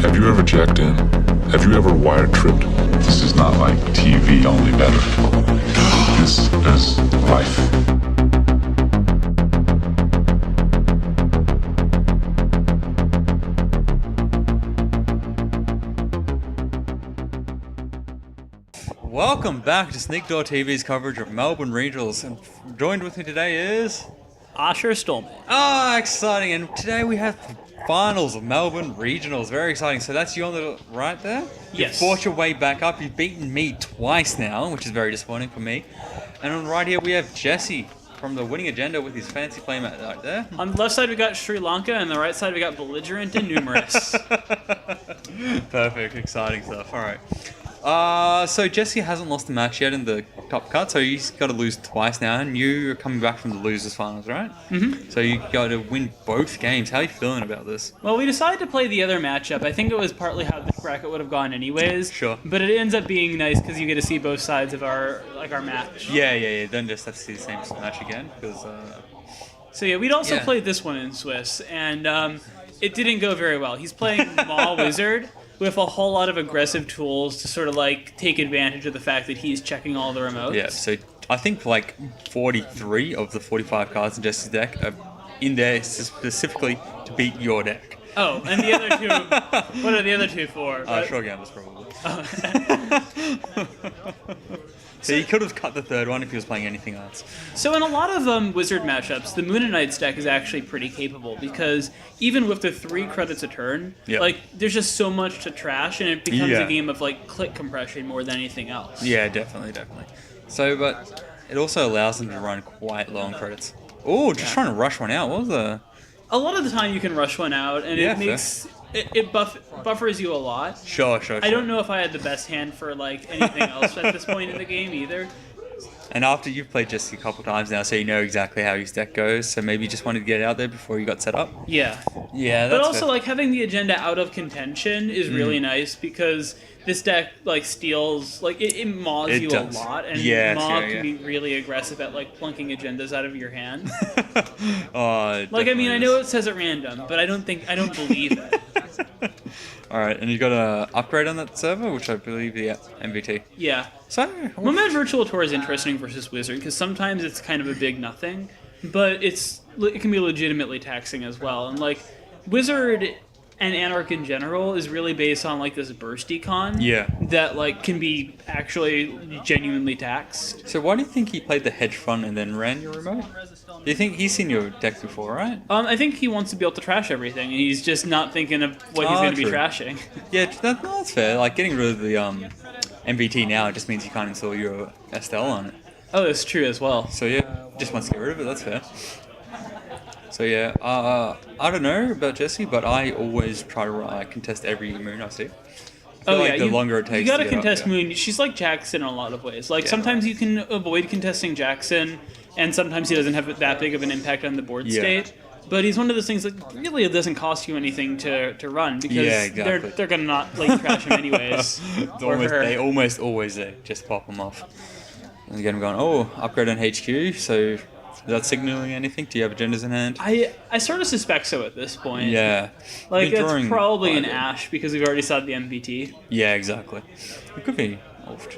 Have you ever jacked in? Have you ever wire tripped? This is not like TV, only better. This is life. Welcome back to Sneakdoor TV's coverage of Melbourne Regionals, and joined with me today is... Asher S. Exciting, and today we have the finals of Melbourne Regionals. Very exciting. So that's you on the right there? Yes. You fought your way back up. You've beaten me twice now, which is very disappointing for me. And on the right here we have Jesse from the winning agenda with his fancy playmat right there. On the left side we got Sri Lanka, and the right side we got belligerent and numerous. Perfect, exciting stuff. All right. So Jesse hasn't lost a match yet in the top cut, so he's got to lose twice now, and you're coming back from the losers finals, right? Mm-hmm. So you got to win both games. How are you feeling about this? Well, we decided to play the other matchup. I think it was partly how the bracket would have gone anyways. Sure. But it ends up being nice because you get to see both sides of our match. Yeah. Don't just have to see the same match again, because... So yeah, we'd also played this one in Swiss, and it didn't go very well. He's playing Mall Whizzard with a whole lot of aggressive tools to sort of like take advantage of the fact that he's checking all the remotes. Yeah, so I think like 43 of the 45 cards in Jesse's deck are in there specifically to beat your deck. Oh, and the other two, what are the other two for? Short gambles probably. So he could have cut the third one if he was playing anything else. So in a lot of Wizard matchups, the Moon and Knights deck is actually pretty capable because even with the 3 credits a turn, like there's just so much to trash, and it becomes a game of like click compression more than anything else. Yeah, definitely. So, but it also allows them to run quite long credits. Oh, just trying to rush one out. What was the... A lot of the time you can rush one out, and it makes... It buffers you a lot. Sure. I don't know if I had the best hand for like anything else at this point in the game either. And after you've played Jesse a couple times now, so you know exactly how his deck goes, so maybe you just wanted to get it out there before you got set up? Yeah. Yeah, that's But also, like, having the agenda out of contention is really nice because this deck, like, steals... Like, it maws you a lot, and maw can be really aggressive at, like, plunking agendas out of your hand. Like, I mean, I know it says at random, but I don't believe it. Alright, and you got an upgrade on that server, which I believe, MVT. Yeah. So, Nomad Virtual Tour is interesting versus Wizard, because sometimes it's kind of a big nothing, but it can be legitimately taxing as well. And, like, Wizard and Anarch in general is really based on, like, this burst econ that, like, can be actually genuinely taxed. So why do you think he played the hedge fund and then ran your remote? Do you think he's seen your deck before, right? I think he wants to be able to trash everything, and he's just not thinking of what he's going to be trashing. Yeah, that's fair. Like, getting rid of the MVT now just means you can't install your Estelle on it. Oh, that's true as well. So yeah, just wants to get rid of it, that's fair. So yeah, I don't know about Jesse, but I always try to contest every moon I see. The longer it takes. You gotta contest Moon. She's like Jackson in a lot of ways. Like sometimes you can avoid contesting Jackson, and sometimes he doesn't have that big of an impact on the board state. But he's one of those things that really it doesn't cost you anything to run because they're gonna not late trash him anyways. They almost always just pop him off. And again, I'm going, upgrade on HQ. So. Is that signaling anything? Do you have agendas in hand? I sort of suspect so at this point. Yeah. Like, it's probably an Ash, because we've already saw the MVT. Yeah, exactly. It could be.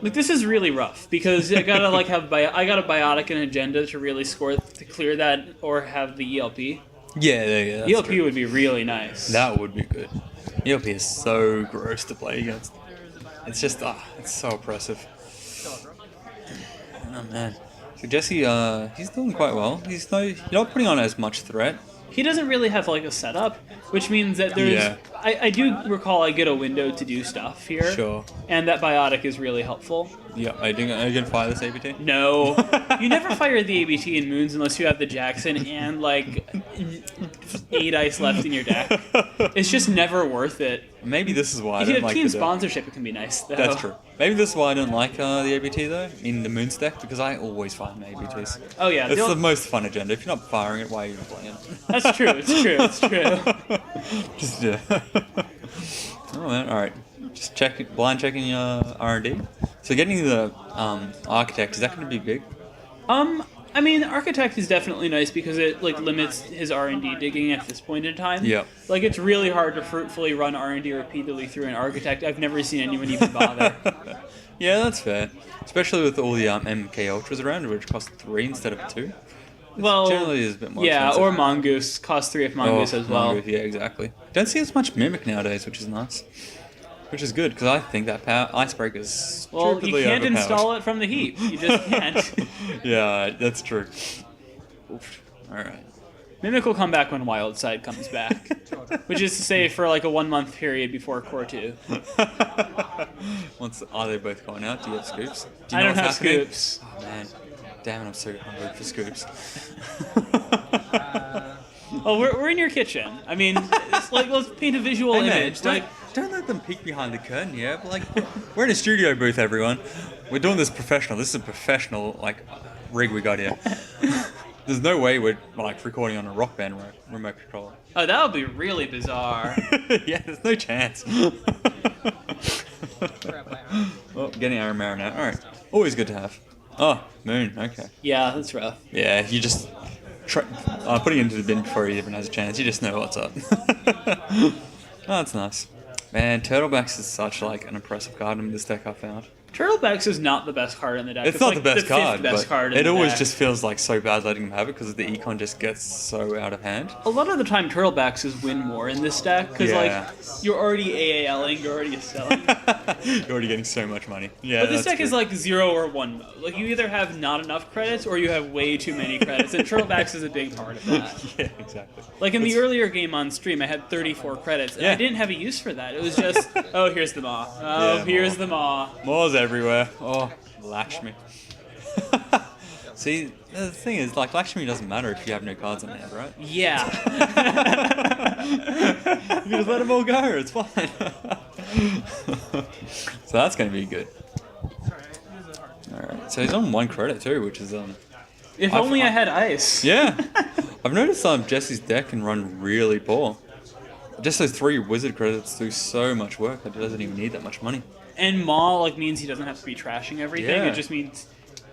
Like, this is really rough, because I gotta, like, I got a Biotic and agenda to really score, to clear that, or have the ELP. Yeah. ELP would be really nice. That would be good. ELP is so gross to play against. It's just, it's so oppressive. Oh, man. So Jesse, he's doing quite well. You're not putting on as much threat. He doesn't really have like a setup, which means that there's... Yeah. I do recall I get a window to do stuff here. Sure. And that Biotic is really helpful. Yeah, are you going to fire this ABT? No. You never fire the ABT in Moons unless you have the Jackson and like 8 ice left in your deck. It's just never worth it. Maybe this is why I don't like it. If you have team sponsorship, it can be nice, though. That's true. Maybe this is why I don't like the ABT, though, in the Moons deck, because I always fire my ABTs. Oh, yeah. It's the most fun agenda. If you're not firing it, why are you even playing it? That's true. It's true. Just, oh, man. All right. Just blind checking your R&D. So getting the Architect, is that going to be big? I mean, Architect is definitely nice because it like limits his R&D digging at this point in time. Yep. Like it's really hard to fruitfully run R&D repeatedly through an Architect. I've never seen anyone even bother. Yeah, that's fair. Especially with all the MK Ultras around, which cost 3 instead of 2. Well, generally is a bit more yeah, expensive. or Mongoose costs 3 if Mongoose as well. Mongoose, yeah, exactly. Don't see as much Mimic nowadays, which is nice. Which is good, because I think that Icebreaker is Well, you stupidly can't overpowered. install it from the heap. You just can't. Yeah, that's true. Oof. Alright. Mimic will come back when Wildside comes back. Which is to say for like a 1 month period before Core 2. Are they both going out? Do you have scoops? Do you I know don't have what's happening? scoops. Oh man. Damn it, I'm so hungry for scoops. Oh, we're in your kitchen. I mean, it's like, let's paint a visual Hey, man, image. don't let them peek behind the curtain, yeah? But, like, we're in a studio booth, everyone. We're doing this professional. This is a professional, like, rig we got here. There's no way we're, like, recording on a Rock Band remote controller. Oh, that would be really bizarre. Yeah, there's no chance. Well, getting our marinade. Alright. Always good to have. Oh, Moon. Okay. Yeah, that's rough. Yeah, you just... putting it into the bin before he even has a chance. You just know what's up. Oh, that's nice. Man, Turtlebacks is such, like, an impressive card in this deck I found. Turtlebacks is not the best card in the deck. It's not like the best card, best but card in it the always deck. just feels like so bad letting him have it because the econ just gets so out of hand. A lot of the time, Turtlebacks is win more in this deck because Yeah. like you're already AALing, you're already selling. You're already getting so much money. Yeah, But this that's deck is true. like 0 or 1 mode. Like you either have not enough credits or you have way too many credits, and Turtlebacks is a big part of that. Yeah, exactly. Like in the earlier game on stream, I had 34 credits, and Yeah. I didn't have a use for that. It was just, oh, here's the Maw. Oh, Yeah, here's Maw. the Maw. More's everywhere. Oh, Lakshmi. See, the thing is, like, Lakshmi doesn't matter if you have no cards on hand, right? Yeah. You just let them all go, it's fine. So that's going to be good. Alright, so he's on 1 credit too, which is, If I've- only I had ice. yeah. I've noticed Jesse's deck can run really poor. Just those 3 wizard credits do so much work, it doesn't even need that much money. And Maw like means he doesn't have to be trashing everything. Yeah. It just means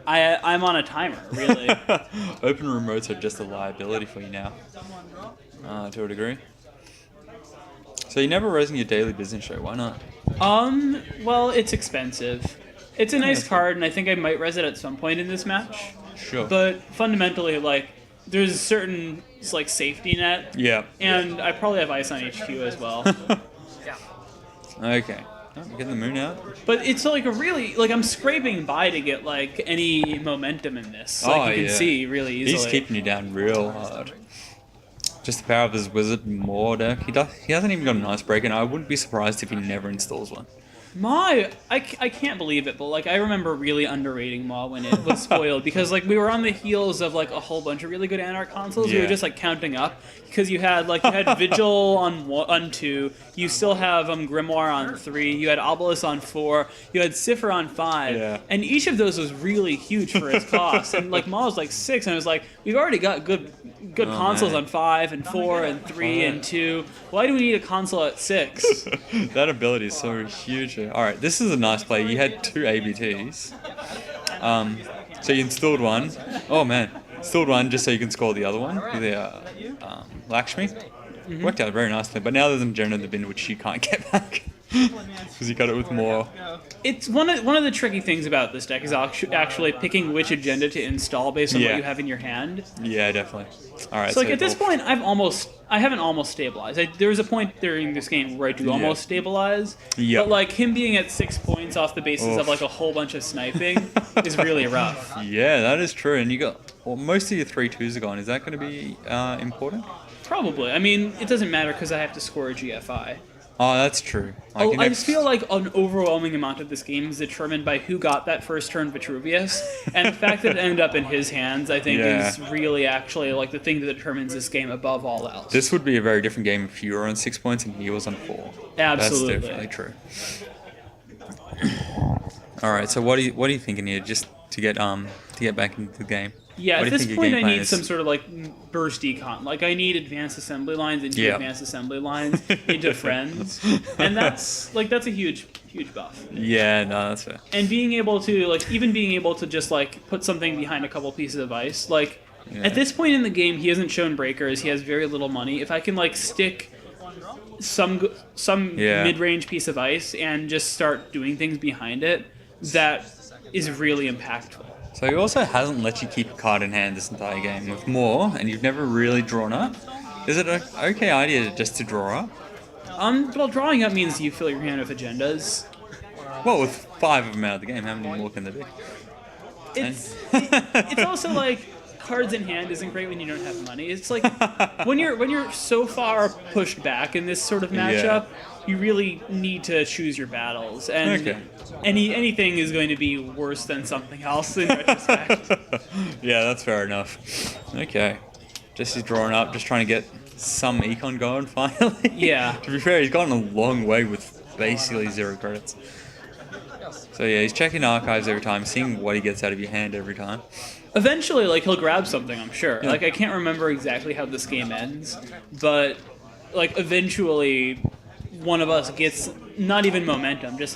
I'm on a timer, really. Open remotes are just a liability for you now. To a degree. So you're never raising your daily business show, why not? Well, it's expensive. It's a nice that's card, and I think I might res it at some point in this match. Sure. But fundamentally, like, there's a certain like safety net, Yeah. and I probably have ice on HQ as well. Okay. Oh, we're getting the moon out. But it's like a really like I'm scraping by to get like any momentum in this. Like you can see really easily. He's keeping you down real hard. Just the power of his wizard Maw deck. He hasn't even got an icebreaker, and I wouldn't be surprised if he never installs one. Maw, I can't believe it, but like I remember really underrating Maw when it was spoiled because like we were on the heels of like a whole bunch of really good Anarch consoles. We Yeah. were just like counting up because you had Vigil on 2, you still have Grimoire on 3, you had Obelisk on 4, you had Cipher on 5, Yeah. and each of those was really huge for its cost. And like Maw was like 6, and I was like, we've already got good consoles man. on 5 and 4 and 3 and 2. Why do we need a console at 6? That ability is so huge. Alright, this is a nice play. You had 2 ABTs. So you installed one. Oh man. Installed one just so you can score the other one. The Lakshmi. Worked out very nicely. But now there's an agenda in the bin which you can't get back. Because you got it with more. It's one of the tricky things about this deck is actually picking which agenda to install based on Yeah. what you have in your hand. Yeah, definitely. Alright, So like at this point, I haven't almost stabilized. There was a point during this game where I do almost stabilize. Yep. But like him being at 6 points off the basis of like a whole bunch of sniping is really rough. Yeah, that is true. And you got most of your 3-2s are gone. Is that going to be important? Probably. I mean, it doesn't matter because I have to score a GFI. Oh, that's true. I just feel like an overwhelming amount of this game is determined by who got that first turn Vitruvius, and the fact that it ended up in his hands, I think, is really actually like the thing that determines this game above all else. This would be a very different game if you were on 6 points and he was on 4. Absolutely. That's definitely true. All right, so what are you thinking here, just to get back into the game? Yeah, What at do you this think your point game I plan need is? some sort of like burst econ. Like I need advanced assembly lines into Yeah. advanced assembly lines into friends, and that's a huge huge buff. Yeah, no, that's fair. And being able to even being able to just put something behind a couple pieces of ice, at this point in the game, he hasn't shown breakers. He has very little money. If I can stick some mid-range piece of ice and just start doing things behind it, that is really impactful. So he also hasn't let you keep a card in hand this entire game with more, and you've never really drawn up. Is it an okay idea just to draw up? Well, drawing up means you fill your hand with agendas. Well, with 5 of them out of the game, how many more can there be? It's also cards in hand isn't great when you don't have money. It's when you're so far pushed back in this sort of matchup, you really need to choose your battles, and anything is going to be worse than something else in retrospect. Yeah, that's fair enough. Okay, Jesse's drawing up, just trying to get some econ going finally. Yeah. To be fair, he's gotten a long way with basically 0 credits. So yeah, he's checking archives every time, seeing what he gets out of your hand every time. Eventually, he'll grab something, I'm sure. Yeah. I can't remember exactly how this game ends, but eventually one of us gets not even momentum, just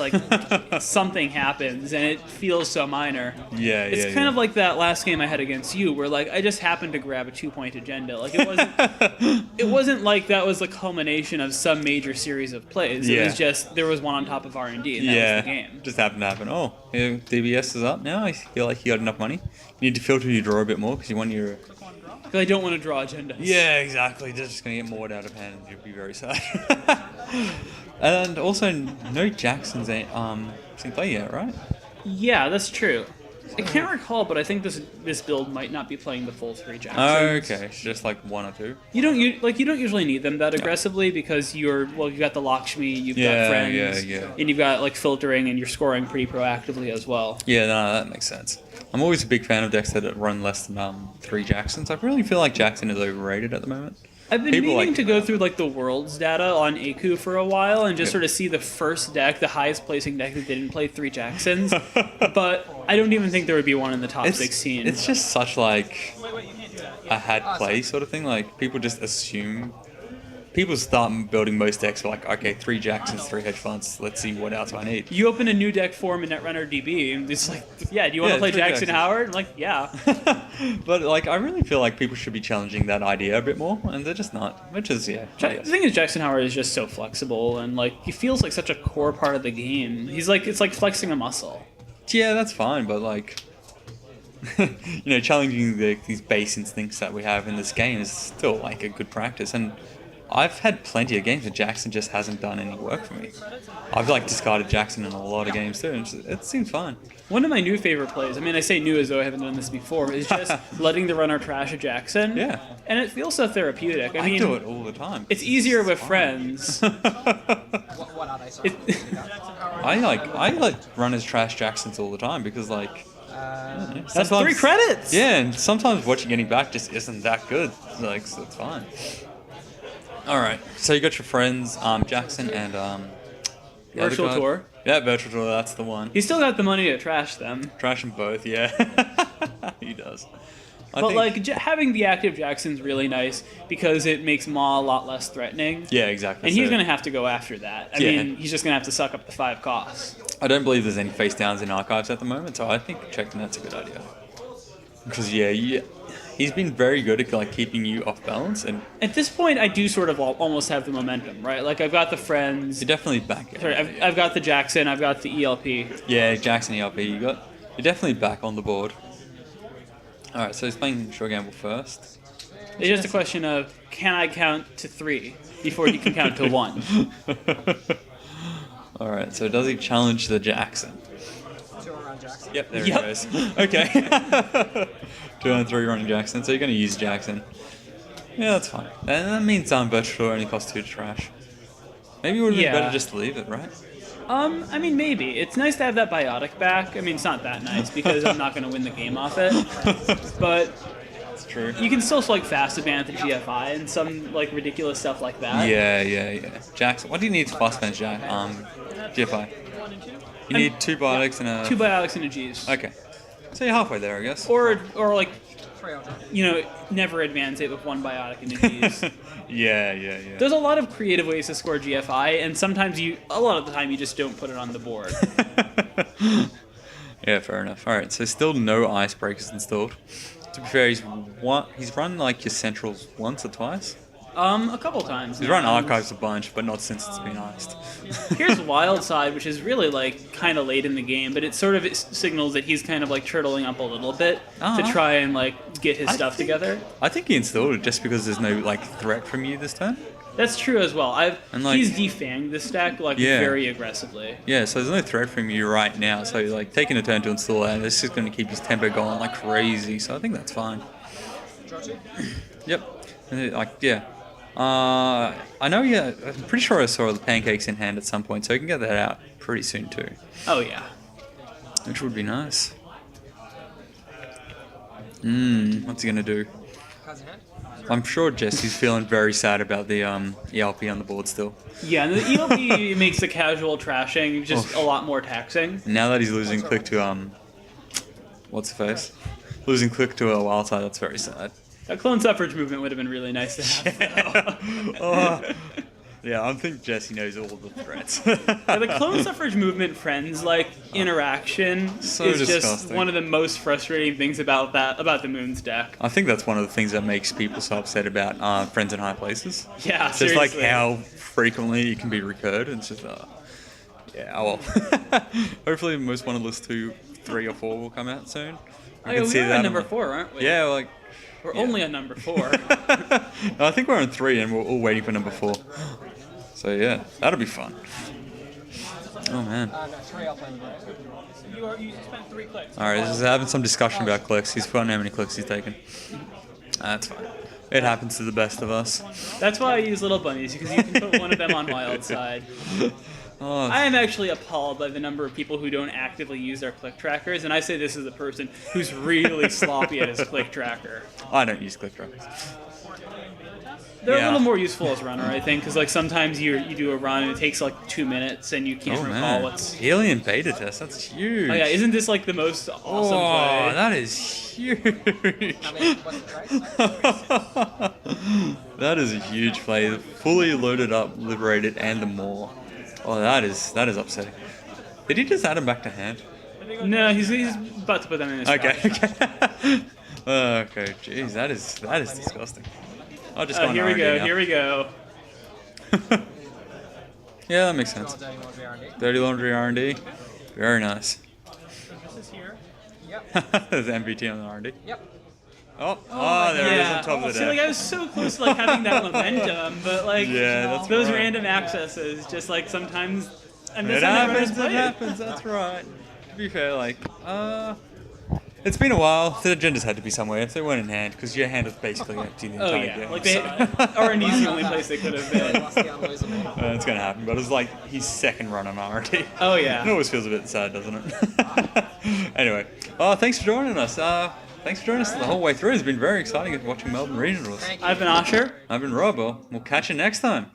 something happens, and it feels so minor. Yeah, it's kind of like that last game I had against you, where I just happened to grab a 2-point agenda. It wasn't like that was the culmination of some major series of plays. It was just there was one on top of R&D, and that was the game. Just happened to happen. Oh, DBS is up now. I feel like you got enough money. You need to filter your draw a bit more because you want your. Because I don't want to draw agendas. Yeah, exactly. They're just going to get moored out of hand and you'll be very sad. And also, no Jackson's seen play yet, right? Yeah, that's true. I can't recall, but I think this build might not be playing the full 3 Jacksons. Oh, okay. Just 1 or 2. You don't usually need them that aggressively because you've got the Lakshmi, you've got friends, and you've got filtering, and you're scoring pretty proactively as well. Yeah, no, that makes sense. I'm always a big fan of decks that run less than 3 Jacksons. I really feel like Jackson is overrated at the moment. I've been meaning to go through the world's data on Aku for a while and just sort of see the first deck, the highest placing deck that didn't play 3 Jacksons, but I don't even think there would be one in the top 16. It's just such a had play sort of thing. People just assume. People start building most decks okay, 3 Jacksons, 3 hedge funds. Let's see what else I need. You open a new deck form in Netrunner DB, and it's do you want to play Jackson Howard? I'm yeah. But I really feel like people should be challenging that idea a bit more, and they're just not. Which is The thing is, Jackson Howard is just so flexible, and he feels like such a core part of the game. He's it's like flexing a muscle. Yeah, that's fine, but challenging these base instincts that we have in this game is still a good practice, and I've had plenty of games that Jackson just hasn't done any work for me. I've discarded Jackson in a lot of games too, and it seems fun. One of my new favorite plays, I say new as though I haven't done this before, is just letting the runner trash a Jackson. Yeah. And it feels so therapeutic. I do it all the time. It's easier with friends. I let runners trash Jacksons all the time because that's 3 credits! Yeah, and sometimes what you're getting back just isn't that good. So it's fine. Alright, so you got your friends, Jackson and Virtual Tour. Yeah, Virtual Tour, that's the one. He's still got the money to trash them. Trash them both, yeah. He does. Having the active Jackson's really nice because it makes Maw a lot less threatening. Yeah, exactly. And he's going to have to go after that. I mean, he's just going to have to suck up the 5 costs. I don't believe there's any face downs in archives at the moment, so I think checking that's a good idea. Because, he's been very good at keeping you off balance, and at this point, I do sort of almost have the momentum, right? I've got the friends. You're definitely back. Sorry, I've got the Jackson. I've got the ELP. Yeah, Jackson ELP. You're definitely back on the board. All right, so he's playing Short Gamble first. It's just a question of can I count to 3 before he can count to 1. All right, so does he challenge the Jackson? 2 around Jackson. Yep, there he goes. Okay. 2 and 3 running Jackson, so you're going to use Jackson. Yeah, that's fine. And that means Virtual only costs 2 to trash. Maybe it would have been better just to leave it, right? Maybe. It's nice to have that biotic back. It's not that nice because I'm not going to win the game off it. But it's true. You can still fast advance the GFI and some ridiculous stuff like that. Yeah. Jackson, what do you need to fast advance GFI? You need 2 biotics and a... 2 biotics and a G's. Okay. So you're halfway there, I guess. Or Trail draw. Never advance it with one biotic into Gs. Yeah. There's a lot of creative ways to score GFI, and sometimes a lot of the time you just don't put it on the board. Yeah, fair enough. All right, so still no icebreakers installed. To be fair, he's run like your centrals once or twice. A couple times. He's now. run archives a bunch, but not since it's been iced. Here's Wild Side, which is really like kind of late in the game, but it sort of signals that he's kind of like turtling up a little bit to try and like get his stuff together. I think he installed it just because there's no like threat from you this turn. That's true as well. like- He's defanged this stack like Yeah. very aggressively. Yeah, so there's no threat from you right now. So like taking a turn to install that, this is going to keep his tempo going like crazy. So I think that's fine. Draw 2. Yep. And I know. Yeah, I'm pretty sure I saw the pancakes in hand at some point, so you can get that out pretty soon too, Oh yeah. which would be nice. What's he gonna do? Cards in hand. I'm sure Jesse's feeling very sad about the ELP on the board still. Yeah, and the ELP makes the casual trashing just a lot more taxing. Now that he's losing click to what's the face? Losing click to a wild side, that's very sad. A clone suffrage movement would have been really nice to have. Yeah, I think Jesse knows all the threats. Yeah, the clone suffrage movement friends interaction So is just disgusting. one of the most frustrating things about the Moon's deck. I think that's one of the things that makes people so upset about friends in high places. Yeah, Just seriously. like how frequently it can be recurred. It's just, yeah, well. Hopefully, most one of those 2, 3, or 4 will come out soon. Oh, yeah, we're on number 4, aren't we? Yeah, like. We're only on number 4. No, I think we're on 3 and we're all waiting for number 4. So yeah, that'll be fun. Oh man. No, Trail playing the right. You spent 3 clicks. All right, just having some discussion about clicks. He's forgotten how many clicks he's taken. That's fine. It happens to the best of us. That's why I use little bunnies, because you can put one of them on Wild Side. Oh, I am actually appalled by the number of people who don't actively use their click trackers, and I say this is a person who's really sloppy at his click tracker. I don't use click trackers. They're Yeah. a little more useful as runner, I think, because like sometimes you do a run and it takes like 2 minutes and you can't Oh recall man, what's. alien beta test. That's huge. Oh yeah, isn't this like the most awesome Oh, play? that is huge. How many? What's the price? That is a huge play. Fully loaded up, liberated, and the more. Oh, that is upsetting. Did he just add him back to hand? No, he's about to put them in his Okay. trash. Okay. Okay. Jeez, that is disgusting. I'll just go on Here we R&D go. now. Here we go. Yeah, that makes Draw sense. dirty laundry R&D. Dirty laundry R&D. Very nice. This is here. Yep. There's MVT on the R&D. Yep. Oh, there it is on top of the See, like I deck. was so close to like having that momentum, but like Yeah, that's those right. random accesses, just like sometimes. And It this time happens, I it happens, that's right. To be fair, like, it's been a while. The agendas had to be somewhere if they weren't in hand, because your hand was basically empty the Oh entire yeah, game. like they R&D's the only place they could have been. Lost the unlosable. It's gonna happen, but it's like his second run on R&D. Oh It yeah. always feels a bit sad, doesn't it? Anyway, thanks for joining us. Thanks for joining us the whole way through. It's been very exciting watching Melbourne Regionals. Thank you. I've been Asher. I've been Rob. We'll catch you next time.